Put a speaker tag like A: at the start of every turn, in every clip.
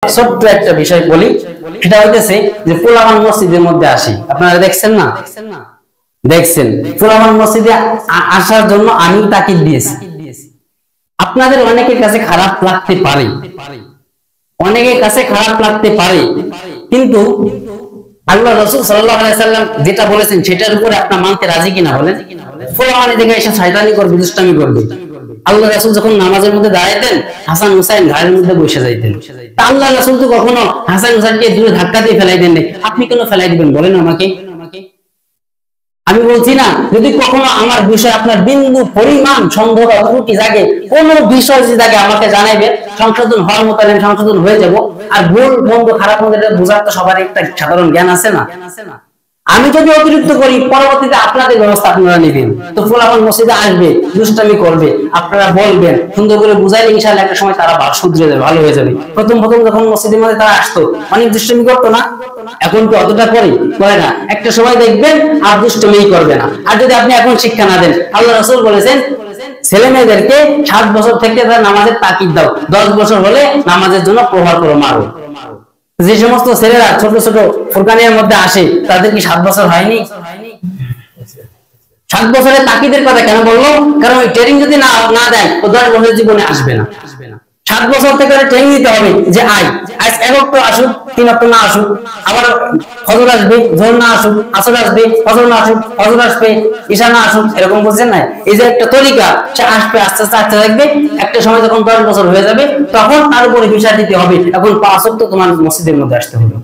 A: ছোট্ট একটা বিষয় বলি, সেটা হইতেছে যে পোলাপান মসজিদের মধ্যে আসি, আপনারা দেখছেন না? দেখছেন পোলাপান মসজিদে আসার জন্য আমি তাকিদ দিয়েছি। আপনাদের অনেকের কাছে খারাপ লাগতে পারে, অনেকের কাছে খারাপ লাগতে পারে, কিন্তু আল্লাহ রাসূল সাল্লাল্লাহু আলাইহি সাল্লাম যেটা বলেছেন সেটার উপরে আপনারা মানতে রাজি কিনা বলেন? পোলাপান এদিকে এসে শয়তানি করবে, দুষ্টামি করবে। আল্লাহ রাসূল যখন নামাজের মধ্যে দাঁড়াইতেন, হাসান হুসাইন ঘাড়ের মধ্যে বসে যাইতেন। তা আল্লাহ রাসূল তো কখনো হাসান হুসাইনকে দূরে ধাক্কা দিয়ে ফেলাই দেন নাই, আপনি কেন ফেলাই দিবেন বলেন আমাকে? আমি বলছি না, যদি কখনো আমার বিষয় আপনার বিন্দু পরিমাণ সন্দেহ বা ত্রুটি জাগে, কোন বিষয় যদি জাগে আমাকে জানাইবেন, সংশোধন হওয়ার মতো আমি সংশোধন হয়ে যাব। আর ভুল মন্দ খারাপ মন্দ এটা বোঝার তো সবার একটা সাধারণ জ্ঞান আছে না? আমি যদি অতিরিক্ত করি, পরবর্তীতে আপনাদের ব্যবস্থা আপনারা নেবেন। তো পোলাপান মসজিদে আসবে, দুষ্টামি করবে, আপনারা বলবেন, সুন্দর করে বুঝাইলে ইনশাআল্লাহ একটা সময় তারা শুধরে যাবে, ভালো হয়ে যাবে। প্রথম প্রথম যখন মসজিদের মধ্যে তারা আসতো, অনেক দুষ্টামি করতো না? এখন কি অতটা করে না? একটা সময় দেখবেন আর দুষ্টামি করবে না। আর যদি আপনি এখন শিক্ষা না দেন, আল্লাহ রাসূল বলেছেন ছেলে মেয়েদেরকে 7 বছর থেকে তারা নামাজের তাকিদ দাও, 10 বছর হলে নামাজের জন্য প্রহার করো, মারো। যে সমস্ত ছেলেরা ছোট ছোট ফুরকানের মধ্যে আসে, তাদের কি 7 বছর হয়নি? 7 বছরের তাকিদের কথা কেন বললো? কারণ ওই ট্রেনিং যদি না দেয়, ও 10 বছর জীবনে আসবে না। 7 বছর থেকে ট্রেনিং দিতে হবে যে আজ এক ওয়াক্ত আসুক, 3 ওয়াক্ত না আসুক, আবার ফজর আসবে, জোহর না আসুক, আসর আসবে, ফজর না আসুক, ফজর আসবে, ঈশা না আসুক, এরকম বলছেন না? এই যে একটা তরিকা, সে আসবে আস্তে আস্তে আসতে থাকবে। একটা সময় যখন 10 বছর হয়ে যাবে, তখন তার উপরে বিষয় দিতে হবে, এখন 5 ওয়াক্ত তোমার মসজিদের মধ্যে আসতে হবে।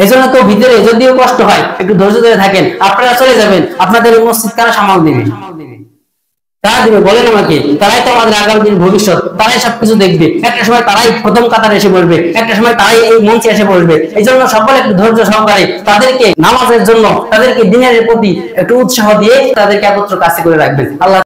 A: এই জন্য তো ভিতরে যদিও কষ্ট হয়, একটু ধৈর্য ধরে থাকেন, আপনারা চলে যাবেন, আপনাদের মসজিদ কারা সামাল দিবে? তারা দিবে বলেন আমাকে? তারাই তো আমাদের আগামী দিন ভবিষ্যৎ, তারাই সবকিছু দেখবে। একটা সময় তারাই প্রথম কাতারে এসে বসবে, একটা সময় তারাই এই মঞ্চে এসে বসবে। এই জন্য সকলে একটু ধৈর্য সহকারে তাদেরকে নামাজের জন্য, তাদেরকে দিনের প্রতি একটু উৎসাহ দিয়ে তাদেরকে একত্র কাছে করে রাখবেন। আল্লাহ